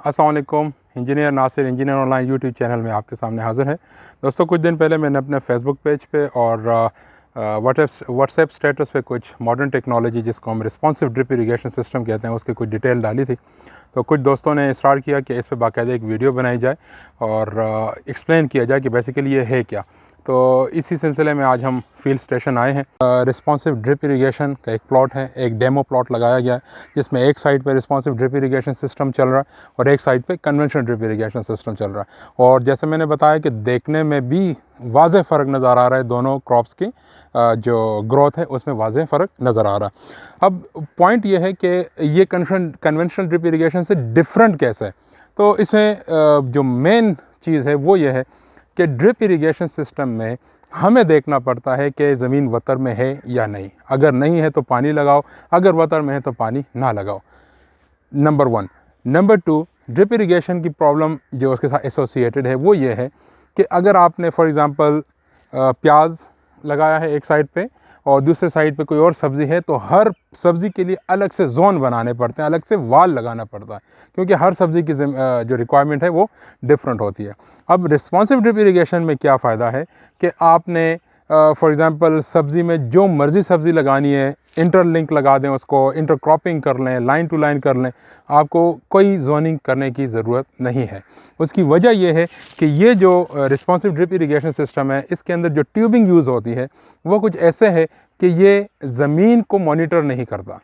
अस्सलाम वालेकुम। Engineer Nasir engineer online YouTube channel में आपके सामने हाज़िर है। दोस्तों, कुछ दिन पहले मैंने अपने फेसबुक पेज पे और व्हाट्सएप स्टेटस पे कुछ मॉडर्न टेक्नोलॉजी जिसको हम रिस्पॉन्सिव ड्रिप इरिगेशन सिस्टम कहते हैं उसकी कुछ डिटेल डाली थी। तो कुछ दोस्तों ने इसरार किया कि इस पर बाकायदा एक वीडियो बनाई जाए और एक्सप्लेन किया जाए कि बेसिकली ये है क्या। तो इसी सिलसिले में आज हम फील्ड स्टेशन आए हैं। रिस्पॉन्सिव ड्रिप इरिगेशन का एक प्लॉट है, एक डेमो प्लॉट लगाया गया है जिसमें एक साइड पे रिस्पॉन्सिव ड्रिप इरिगेशन सिस्टम चल रहा है और एक साइड पे कन्वेंशनल ड्रिप इरिगेशन सिस्टम चल रहा है। और जैसे मैंने बताया कि देखने में भी वाज़ेह फ़र्क नज़र आ रहा है, दोनों क्रॉप्स की जो ग्रोथ है उसमें वाज़ेह फ़र्क नज़र आ रहा है। अब पॉइंट ये है कि ये कन्वेंशनल ड्रिप इरिगेशन से डिफरेंट कैसे है। तो इसमें जो मेन चीज़ है वो ये है कि ड्रिप इरिगेशन सिस्टम में हमें देखना पड़ता है कि ज़मीन वतर में है या नहीं। अगर नहीं है तो पानी लगाओ, अगर वतर में है तो पानी ना लगाओ, नंबर 1। नंबर 2, ड्रिप इरिगेशन की प्रॉब्लम जो उसके साथ एसोसिएटेड है वो ये है कि अगर आपने फॉर एग्ज़ाम्पल प्याज लगाया है एक साइड पे और दूसरे साइड पे कोई और सब्ज़ी है, तो हर सब्ज़ी के लिए अलग से जोन बनाने पड़ते हैं, अलग से वाल लगाना पड़ता है, क्योंकि हर सब्ज़ी की जो रिक्वायरमेंट है वो डिफरेंट होती है। अब रिस्पॉन्सिव ड्रिप इरिगेशन में क्या फ़ायदा है कि आपने फॉर एग्ज़ाम्पल सब्ज़ी में जो मर्ज़ी सब्ज़ी लगानी है इंटरलिंक लगा दें, उसको इंटरक्रॉपिंग कर लें, लाइन टू लाइन कर लें, आपको कोई जोनिंग करने की ज़रूरत नहीं है। उसकी वजह यह है कि ये जो रिस्पॉन्सिव ड्रिप इरिगेशन सिस्टम है इसके अंदर जो ट्यूबिंग यूज़ होती है वो कुछ ऐसे है कि ये ज़मीन को मॉनिटर नहीं करता,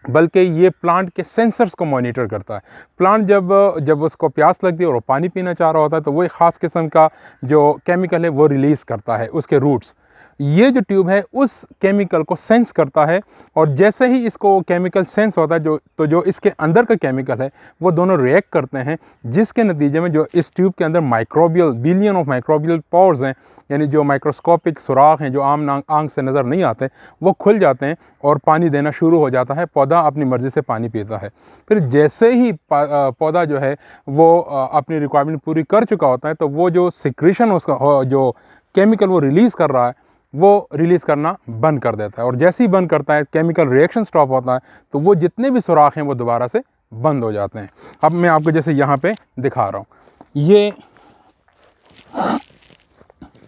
बल्कि ये प्लांट के सेंसर्स को मॉनिटर करता है। प्लांट जब उसको प्यास लगती है और वो पानी पीना चाह रहा होता है तो वो एक ख़ास किस्म का जो केमिकल है वो रिलीज़ करता है उसके रूट्स। ये जो ट्यूब है उस केमिकल को सेंस करता है और जैसे ही इसको केमिकल सेंस होता है जो इसके अंदर का केमिकल है वो दोनों रिएक्ट करते हैं, जिसके नतीजे में जो इस ट्यूब के अंदर microbial billion of microbial pores हैं, यानी जो माइक्रोस्कोपिक सुराख हैं जो आम आंख से नज़र नहीं आते, वो खुल जाते हैं और पानी देना शुरू हो जाता है। पौधा अपनी मर्ज़ी से पानी पीता है। फिर जैसे ही पौधा जो है वो अपनी रिक्वायरमेंट पूरी कर चुका होता है तो वो जो सिक्रीशन उसका जो केमिकल वो रिलीज़ कर रहा है वो रिलीज़ करना बंद कर देता है, और जैसे ही बंद करता है केमिकल रिएक्शन स्टॉप होता है तो वो जितने भी सुराख हैं वो दोबारा से बंद हो जाते हैं। अब मैं आपको जैसे यहाँ पे दिखा रहा हूँ,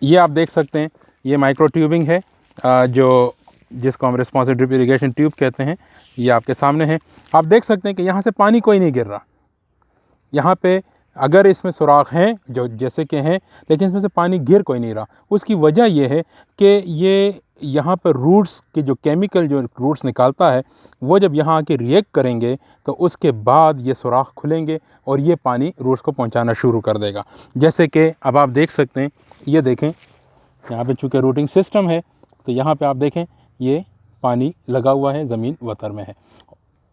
ये आप देख सकते हैं, ये माइक्रो ट्यूबिंग है जिसको हम रिस्पॉन्सिव ड्रिप इरिगेशन ट्यूब कहते हैं। ये आपके सामने है, आप देख सकते हैं कि यहाँ से पानी कोई नहीं गिर रहा। यहाँ पे अगर इसमें सुराख हैं जो जैसे कि हैं, लेकिन इसमें से पानी गिर कोई नहीं रहा। उसकी वजह यह है कि ये यहाँ पर रूट्स के जो केमिकल जो रूट्स निकालता है वो जब यहाँ आके रिएक्ट करेंगे तो उसके बाद ये सुराख खुलेंगे और ये पानी रूट्स को पहुँचाना शुरू कर देगा। जैसे कि अब आप देख सकते हैं, ये देखें यहाँ पे चूँकि रूटिंग सिस्टम है तो यहाँ पे आप देखें ये पानी लगा हुआ है, ज़मीन वतर में है।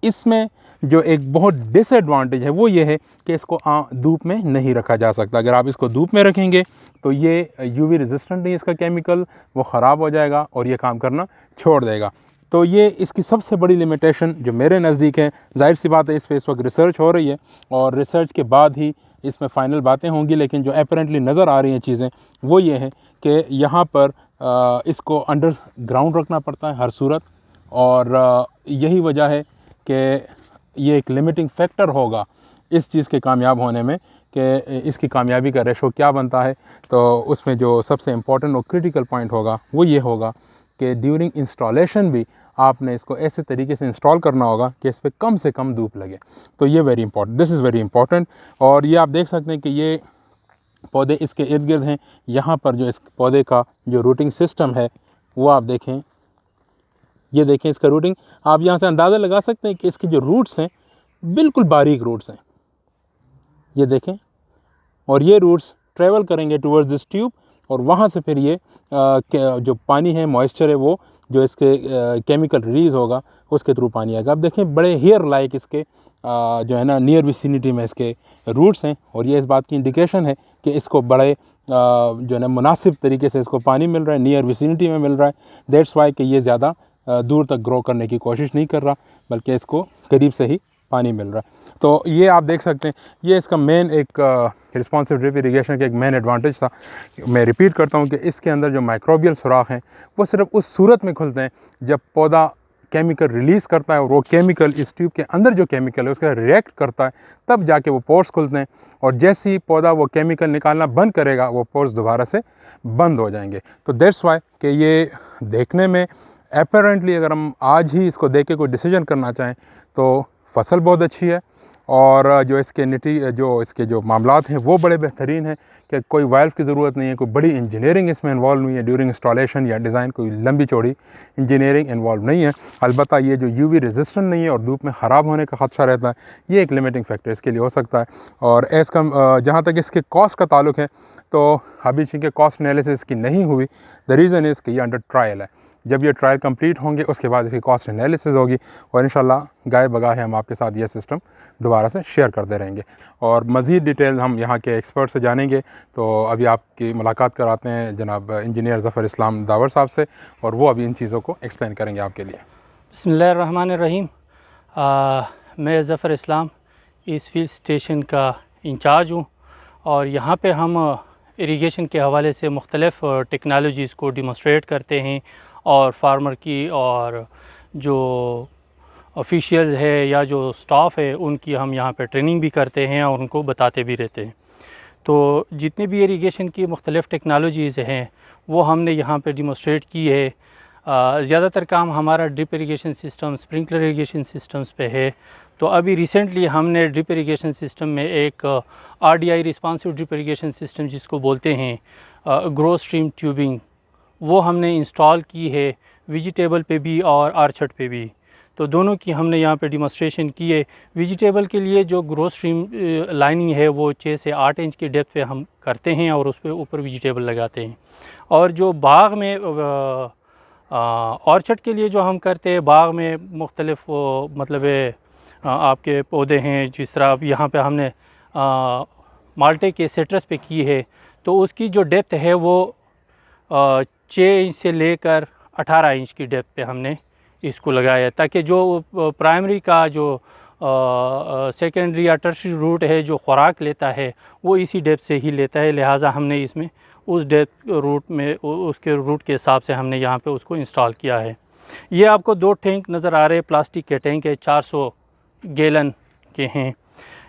इसमें जो एक बहुत डिसएडवांटेज है वो ये है कि इसको धूप में नहीं रखा जा सकता। अगर आप इसको धूप में रखेंगे तो ये यूवी रेजिस्टेंट नहीं, इसका केमिकल वो ख़राब हो जाएगा और ये काम करना छोड़ देगा। तो ये इसकी सबसे बड़ी लिमिटेशन जो मेरे नज़दीक है। जाहिर सी बात है इस पर इस वक्त रिसर्च हो रही है और रिसर्च के बाद ही इसमें फ़ाइनल बातें होंगी, लेकिन जो अपेरेंटली नज़र आ रही हैं चीज़ें वो ये हैं कि यहाँ पर इसको अंडर ग्राउंड रखना पड़ता है हर सूरत, और यही वजह है कि ये एक लिमिटिंग फैक्टर होगा इस चीज़ के कामयाब होने में कि इसकी कामयाबी का रेशो क्या बनता है। तो उसमें जो सबसे इम्पोर्टेंट और क्रिटिकल पॉइंट होगा वो ये होगा कि ड्यूरिंग इंस्टॉलेशन भी आपने इसको ऐसे तरीके से इंस्टॉल करना होगा कि इस पर कम से कम धूप लगे। तो ये very important, this is very important. और ये आप देख सकते हैं कि ये पौधे इसके इर्द गिर्द हैं। यहाँ पर जो इस पौधे का जो रूटिंग सिस्टम है वो आप देखें, ये देखें इसका रूटिंग। आप यहाँ से अंदाज़ा लगा सकते हैं कि इसके जो रूट्स हैं बिल्कुल बारीक रूट्स हैं, ये देखें, और ये रूट्स ट्रेवल करेंगे टुवर्ड्स दिस ट्यूब और वहाँ से फिर ये जो पानी है, मॉइस्चर है, वो जो इसके केमिकल रिलीज़ होगा उसके थ्रू पानी आएगा। अब देखें बड़े हेयर लाइक इसके जो है ना नियर विसिनिटी में इसके रूट्स हैं, और ये इस बात की इंडिकेशन है कि इसको बड़े जो है ना मुनासिब तरीके से इसको पानी मिल रहा है, नियर विसिनिटी में मिल रहा है। दैट्स वाई कि ये ज़्यादा दूर तक ग्रो करने की कोशिश नहीं कर रहा, बल्कि इसको करीब से ही पानी मिल रहा है। तो ये आप देख सकते हैं, ये इसका मेन एक रिस्पॉन्सिव ड्रिप इरिगेशन का एक मेन एडवांटेज था। मैं रिपीट करता हूँ कि इसके अंदर जो माइक्रोबियल सुराख हैं वो सिर्फ उस सूरत में खुलते हैं जब पौधा केमिकल रिलीज़ करता है और वो केमिकल इस ट्यूब के अंदर जो केमिकल है उसका रिएक्ट करता है, तब जाके वो पोर्स खुलते हैं। और जैसे ही पौधा वो केमिकल निकालना बंद करेगा वो पोर्स दोबारा से बंद हो जाएंगे। तो दैट्स वाई कि ये देखने में अपेरेंटली, अगर हम आज ही इसको देख के कोई डिसीजन करना चाहें तो फसल बहुत अच्छी है और जो इसके जो मामलात हैं वो बड़े बेहतरीन हैं कि कोई वाल्व की ज़रूरत नहीं है, कोई बड़ी इंजीनियरिंग इसमें इन्वॉल्व नहीं है ड्यूरिंग इंस्टॉलेशन या डिज़ाइन, कोई लंबी चौड़ी इंजीनियरिंग इन्वॉल्व नहीं है। अलबत्ता ये जो यूवी रेजिस्टेंट नहीं है और धूप में ख़राब होने का ख़दशा रहता है, ये एक लिमिटिंग फैक्टर इसके लिए हो सकता है। और एज़ कम जहाँ तक इसके कॉस्ट का ताल्लुक है तो अभी चूँकि कॉस्ट एनालिसिस की नहीं हुई, द रीज़न इज़ कि ये अंडर ट्रायल है। जब ये ट्रायल कंप्लीट होंगे उसके बाद इसकी कॉस्ट एनालिसिस होगी और इंशाल्लाह गाय बगाहे हम आपके साथ ये सिस्टम दोबारा से शेयर करते रहेंगे और मज़ीद डिटेल हम यहाँ के एक्सपर्ट से जानेंगे। तो अभी आपकी मुलाकात कराते हैं जनाब इंजीनियर ज़फ़र इस्लाम दावर साहब से और वो अभी इन चीज़ों को एक्सप्लेन करेंगे आपके लिए। बिस्मिल्लाहिर्रहमानिर्रहीम। मैं ज़फ़र इस्लाम इस फील्ड स्टेशन का इंचार्ज हूँ और यहाँ पे हम इरिगेशन के हवाले से मुख्तलिफ़ टेक्नोलॉजीज़ को डिमॉन्स्ट्रेट करते हैं और फार्मर की और जो ऑफिशियल्स है या जो स्टाफ है उनकी हम यहाँ पे ट्रेनिंग भी करते हैं और उनको बताते भी रहते हैं। तो जितनी भी इरिगेशन की मुख्तलिफ़ टेक्नोलॉजीज़ हैं वो हमने यहाँ पे डिमॉन्स्ट्रेट की है। ज़्यादातर काम हमारा drip irrigation system, sprinkler irrigation systems पे है। तो अभी रिसेंटली हमने ड्रिप इरिगेशन सिस्टम में एक RDI responsive drip irrigation system जिसको बोलते हैं ग्रो स्ट्रीम ट्यूबिंग, वो हमने इंस्टॉल की है वेजिटेबल पे भी और आर्चर्ड पे भी। तो दोनों की हमने यहाँ पे डिमॉन्स्ट्रेशन की है। वेजिटेबल के लिए जो ग्रो स्ट्रीम लाइनिंग है वो 6 से 8 इंच की डेप्थ पे हम करते हैं और उस पे ऊपर वेजिटेबल लगाते हैं। और जो बाग में ऑर्चर्ड के लिए जो हम करते हैं, बाग में मुख्तलिफ मतलब आपके पौधे हैं, जिस तरह अब यहाँ पे हमने माल्टे के सिट्रस पे की है, तो उसकी जो डेप्थ है वो 6 इंच से लेकर 18 इंच की डेप्थ पे हमने इसको लगाया है, ताकि जो प्राइमरी का जो सेकेंडरी या टर्शरी रूट है जो खुराक लेता है वो इसी डेप्थ से ही लेता है। लिहाजा हमने इसमें उस डेप्थ रूट में उसके रूट के हिसाब से हमने यहाँ पे उसको इंस्टॉल किया है। ये आपको 2 टैंक नज़र आ रहे हैं, प्लास्टिक के टैंक है, 400 गैलन के हैं।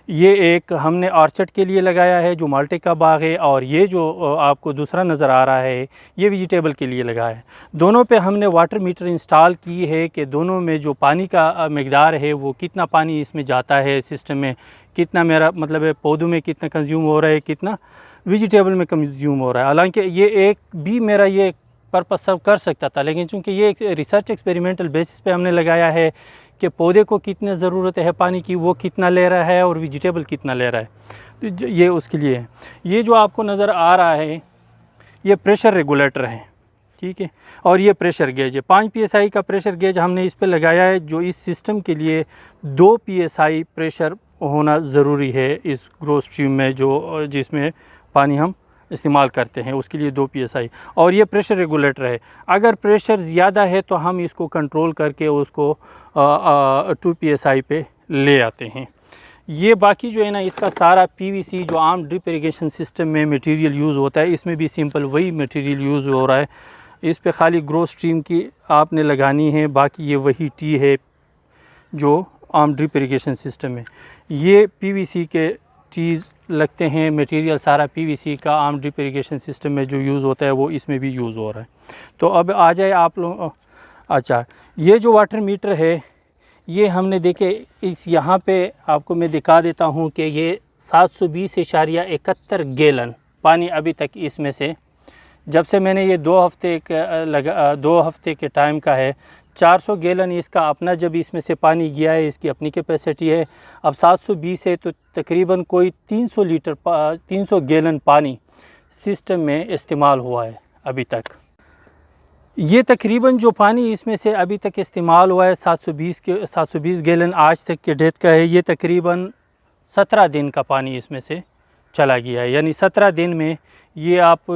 ये एक हमने ऑर्चर्ड के लिए लगाया है जो माल्टे का बाग है, और ये जो आपको दूसरा नज़र आ रहा है ये वेजिटेबल के लिए लगाया है। दोनों पे हमने वाटर मीटर इंस्टॉल की है कि दोनों में जो पानी का मकदार है वो कितना पानी इसमें जाता है सिस्टम में, कितना मेरा मतलब है पौधों में कितना कंज्यूम हो रहा है, कितना वेजिटेबल में कंज्यूम हो रहा है। हालांकि ये एक भी मेरा ये पर्पस सर्व कर सकता था, लेकिन चूँकि ये एक रिसर्च एक्सपेरिमेंटल बेसिस पे हमने लगाया है कि पौधे को कितनी ज़रूरत है पानी की, वो कितना ले रहा है और वेजिटेबल कितना ले रहा है, तो ये उसके लिए है। ये जो आपको नज़र आ रहा है ये प्रेशर रेगुलेटर है, ठीक है, और ये प्रेशर गेज है। 5 PSI का प्रेशर गेज हमने इस पे लगाया है, जो इस सिस्टम के लिए 2 PSI प्रेशर होना ज़रूरी है इस ग्रो स्ट्रीम में, जो जिसमें पानी हम इस्तेमाल करते हैं उसके लिए 2 PSI। और ये प्रेशर रेगुलेटर है, अगर प्रेशर ज़्यादा है तो हम इसको कंट्रोल करके उसको 2 PSI पे ले आते हैं। ये बाकी जो है ना इसका सारा PVC जो आम ड्रिप इरिगेशन सिस्टम में मटेरियल यूज़ होता है, इसमें भी सिंपल वही मटेरियल यूज़ हो रहा है। इस पे खाली ग्रो स्ट्रीम की आपने लगानी है, बाकी ये वही टी है जो आम ड्रिप इरिगेशन सिस्टम में। ये PVC के चीज़ लगते हैं, मटेरियल सारा PVC का आम ड्रिप इरिगेशन सिस्टम में जो यूज़ होता है वो इसमें भी यूज़ हो रहा है। तो अब आ जाए आप लोग, अच्छा ये जो वाटर मीटर है ये हमने देखे इस यहाँ पे आपको मैं दिखा देता हूँ कि ये 720.71 गैलन पानी अभी तक इसमें से, जब से मैंने ये 2 हफ्ते के टाइम का है, 400 गैलन इसका अपना जब इसमें से पानी गया है, इसकी अपनी कैपेसिटी है। अब 720 है तो तकरीबन कोई 300 गैलन पानी सिस्टम में इस्तेमाल हुआ है अभी तक। ये तकरीबन जो पानी इसमें से अभी तक इस्तेमाल हुआ है 720 गैलन आज तक के डेट का है, ये तकरीबन 17 दिन का पानी इसमें से चला गया है। यानी 17 दिन में ये आप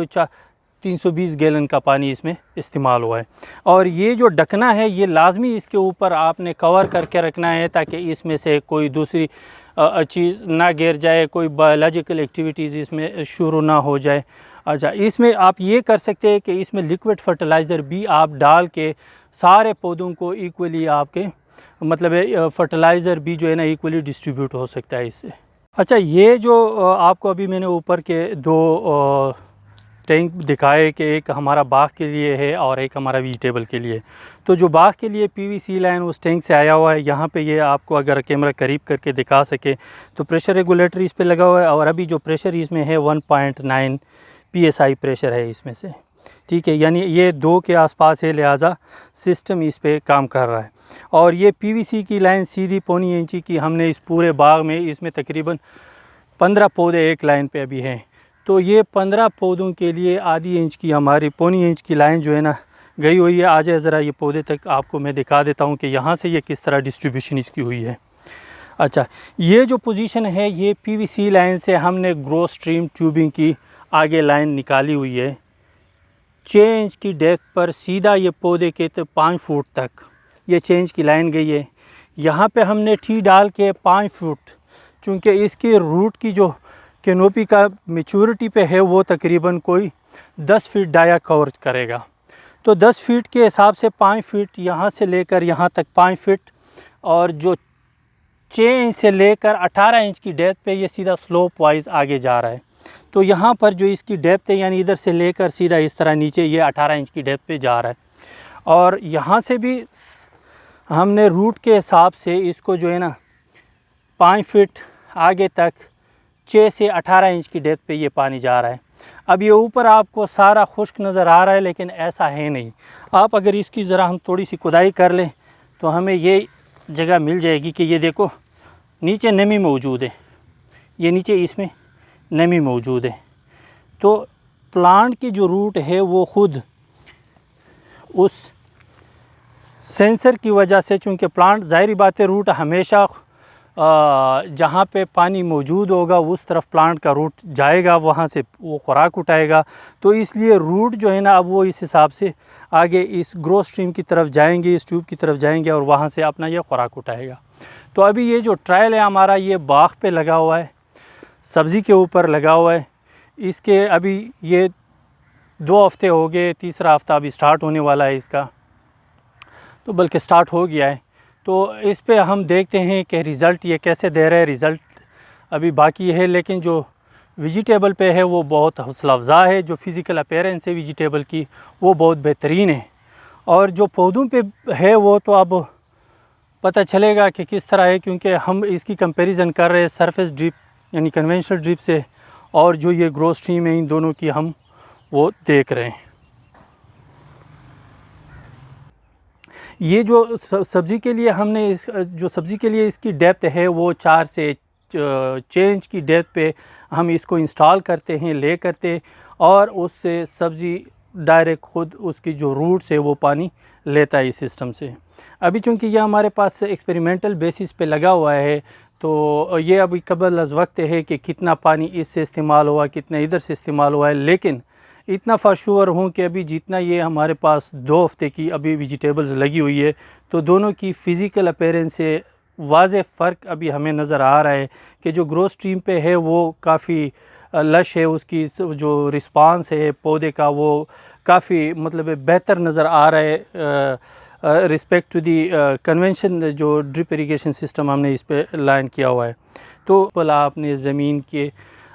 320 गैलन का पानी इसमें इस्तेमाल हुआ है। और ये जो ढकना है ये लाजमी इसके ऊपर आपने कवर करके रखना है ताकि इसमें से कोई दूसरी चीज़ ना गिर जाए, कोई बायोलॉजिकल एक्टिविटीज़ इसमें शुरू ना हो जाए। अच्छा, इसमें आप ये कर सकते हैं कि इसमें लिक्विड फर्टिलाइज़र भी आप डाल के सारे पौधों को इक्वली आपके मतलब फर्टिलाइज़र भी जो है ना इक्वली डिस्ट्रीब्यूट हो सकता है इससे। अच्छा, ये जो आपको अभी मैंने ऊपर के दो टैंक दिखाए कि एक हमारा बाग के लिए है और एक हमारा वेजिटेबल के लिए। तो जो बाग के लिए पीवीसी लाइन उस टैंक से आया हुआ है, यहाँ पे ये आपको अगर कैमरा करीब करके दिखा सके तो प्रेशर रेगुलेटर इस पे लगा हुआ है और अभी जो प्रेशर इसमें है 1.9 PSI प्रेशर है इसमें से, ठीक है। यानी ये 2 के आसपास है, लिहाजा सिस्टम इस पे काम कर रहा है। और ये पीवीसी की लाइन सीधी 0.25 इंची की हमने इस पूरे बाग में, इसमें तकरीबन 15 पौधे एक लाइन पे अभी हैं। तो ये 15 पौधों के लिए आधी इंच की हमारी 0.25 इंच की लाइन जो है ना गई हुई है। आ जाए ज़रा ये पौधे तक, आपको मैं दिखा देता हूँ कि यहाँ से ये किस तरह डिस्ट्रीब्यूशन इसकी हुई है। अच्छा, ये जो पोजीशन है ये पीवीसी लाइन से हमने ग्रो स्ट्रीम ट्यूबिंग की आगे लाइन निकाली हुई है 6 इंच की डेप्थ पर, सीधा ये पौधे के तो 5 फुट तक ये 6 इंच की लाइन गई है। यहाँ पे हमने टी डाल के 5 फुट, चूँकि इसकी रूट की जो कैनोपी का मैच्योरिटी पे है वो तकरीबन कोई 10 फीट डाया कवर करेगा। तो 10 फीट के हिसाब से 5 फीट यहाँ से लेकर यहाँ तक 5 फीट, और जो 6 इंच से लेकर 18 इंच की डेप्थ पे ये सीधा स्लोप वाइज आगे जा रहा है। तो यहाँ पर जो इसकी डेप्थ है, यानी इधर से लेकर सीधा इस तरह नीचे ये 18 इंच की डेप्थ पे जा रहा है। और यहाँ से भी हमने रूट के हिसाब से इसको जो है ना 5 फीट आगे तक 6 से 18 इंच की डेप्थ पे ये पानी जा रहा है। अब ये ऊपर आपको सारा खुश्क नज़र आ रहा है, लेकिन ऐसा है नहीं। आप अगर इसकी ज़रा हम थोड़ी सी खुदाई कर लें तो हमें ये जगह मिल जाएगी कि ये देखो नीचे नमी मौजूद है, ये नीचे इसमें नमी मौजूद है। तो प्लांट की जो रूट है वो ख़ुद उस सेंसर की वजह से, चूँकि प्लांट ज़ाहिरी बात है रूट हमेशा जहाँ पे पानी मौजूद होगा उस तरफ प्लांट का रूट जाएगा, वहाँ से वो खुराक उठाएगा। तो इसलिए रूट जो है ना अब वो इस हिसाब से आगे इस ग्रो स्ट्रीम की तरफ जाएंगे, इस ट्यूब की तरफ जाएंगे और वहाँ से अपना ये खुराक उठाएगा। तो अभी ये जो ट्रायल है हमारा ये बाग पे लगा हुआ है, सब्ज़ी के ऊपर लगा हुआ है। इसके अभी ये 2 हफ़्ते हो गए, तीसरा हफ़्ता अभी स्टार्ट होने वाला है इसका, तो बल्कि स्टार्ट हो गया है। तो इस पे हम देखते हैं कि रिज़ल्ट ये कैसे दे रहा है। रिज़ल्ट अभी बाकी है, लेकिन जो वेजिटेबल पे है वो बहुत हौसला अफ़ज़ा है। जो फ़िज़िकल अपीयरेंस है वेजिटेबल की वो बहुत बेहतरीन है, और जो पौधों पे है वो तो अब पता चलेगा कि किस तरह है, क्योंकि हम इसकी कंपैरिजन कर रहे हैं सरफेस ड्रिप यानी कन्वेंशनल ड्रिप से, और जो ये ग्रो स्ट्रीम है इन दोनों की हम वो देख रहे हैं। ये जो सब्ज़ी के लिए हमने जो सब्ज़ी के लिए इसकी डेप्थ है वो 4 से 6 इंच की डेप्थ पे हम इसको इंस्टॉल करते हैं, ले करते, और उससे सब्ज़ी डायरेक्ट ख़ुद उसकी जो रूट्स है वो पानी लेता है इस सिस्टम से। अभी चूँकि ये हमारे पास एक्सपेरिमेंटल बेसिस पे लगा हुआ है, तो ये अभी कबल अज़ वक्त है कि कितना पानी इससे इस्तेमाल हुआ, कितना इधर से इस्तेमाल हुआ है। लेकिन इतना फॉर श्योर हूँ कि अभी जितना ये हमारे पास 2 हफ़्ते की अभी वेजिटेबल्स लगी हुई है, तो दोनों की फ़िज़िकल अपीयरेंस से वाज़े फ़र्क अभी हमें नज़र आ रहा है कि जो ग्रो स्ट्रीम पे है वो काफ़ी लश है, उसकी जो रिस्पांस है पौधे का वो काफ़ी मतलब बेहतर नज़र आ रहा है रिस्पेक्ट टू दी कन्वेंशन जो ड्रिप इरिगेशन सिस्टम हमने इस पे लाइन किया हुआ है। तो भला आपने ज़मीन के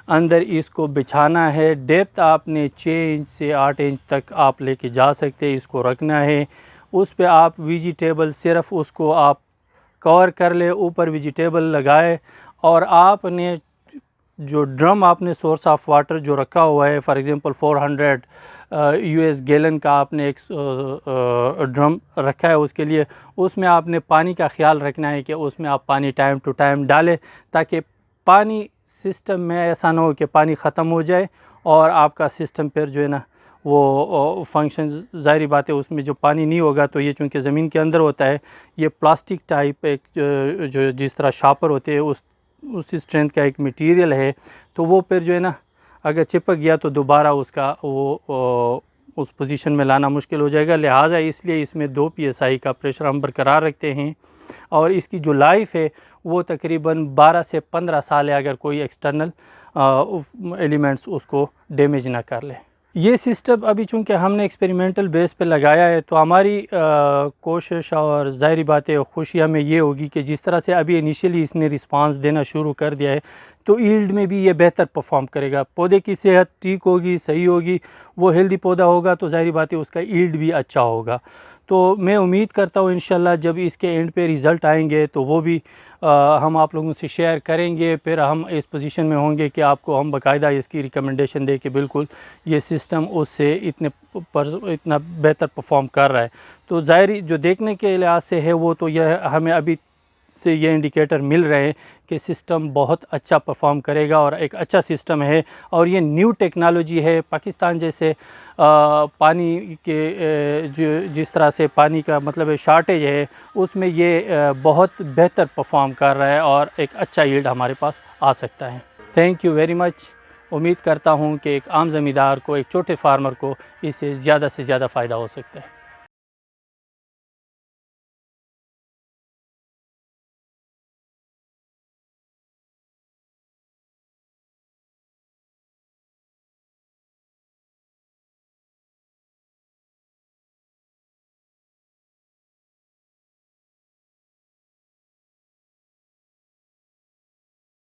अंदर इसको बिछाना है, डेप्थ आपने 6 इंच से 8 इंच तक आप लेके जा सकते हैं, इसको रखना है। उस पे आप वेजिटेबल सिर्फ़ उसको आप कवर कर ले, ऊपर वेजिटेबल लगाए, और आपने जो ड्रम आपने सोर्स ऑफ वाटर जो रखा हुआ है, फॉर एग्ज़ाम्पल 400 US गैलन का आपने एक ड्रम रखा है उसके लिए, उसमें आपने पानी का ख्याल रखना है कि उसमें आप पानी टाइम टू टाइम डालें, ताकि पानी सिस्टम में ऐसा ना हो कि पानी ख़त्म हो जाए और आपका सिस्टम पर जो है ना वो फंक्शन, ज़ाहिरी बात है उसमें जो पानी नहीं होगा, तो ये चूँकि ज़मीन के अंदर होता है, ये प्लास्टिक टाइप एक जो जिस तरह शापर होते हैं उस स्ट्रेंथ का एक मटेरियल है, तो वो फिर जो है ना अगर चिपक गया तो दोबारा उसका वो उस पोजीशन में लाना मुश्किल हो जाएगा। लिहाजा इसलिए इसमें 2 PSI का प्रेशर हम बरकरार रखते हैं, और इसकी जो लाइफ है वो तकरीबन 12 से 15 साल है, अगर कोई एक्सटर्नल एलिमेंट्स उसको डैमेज ना कर ले। ये सिस्टम अभी चूँकि हमने एक्सपेरिमेंटल बेस पे लगाया है, तो हमारी कोशिश और ज़ाहिर बात है खुशी हमें ये होगी कि जिस तरह से अभी इनिशियली इसने रिस्पांस देना शुरू कर दिया है, तो ईल्ड में भी ये बेहतर परफॉर्म करेगा। पौधे की सेहत ठीक होगी, सही होगी, वो हेल्दी पौधा होगा, तो ज़ाहिर बात है उसका ईल्ड भी अच्छा होगा। तो मैं उम्मीद करता हूँ इंशाल्लाह जब इसके एंड पे रिज़ल्ट आएंगे तो वो भी हम आप लोगों से शेयर करेंगे। फिर हम इस पोजीशन में होंगे कि आपको हम बाकायदा इसकी रिकमेंडेशन दे कि बिल्कुल ये सिस्टम उससे इतना बेहतर परफॉर्म कर रहा है। तो ज़ाहिर जो देखने के लिहाज से है वो तो यह हमें अभी से ये इंडिकेटर मिल रहे हैं कि सिस्टम बहुत अच्छा परफॉर्म करेगा और एक अच्छा सिस्टम है। और ये न्यू टेक्नोलॉजी है। पाकिस्तान जैसे पानी के जो जिस तरह से पानी का मतलब शार्टेज है, उसमें ये बहुत बेहतर परफॉर्म कर रहा है और एक अच्छा यील्ड हमारे पास आ सकता है। Thank you very much. उम्मीद करता हूँ कि एक आम ज़मींदार को, एक छोटे फार्मर को इससे ज़्यादा से ज़्यादा फ़ायदा हो सकता है।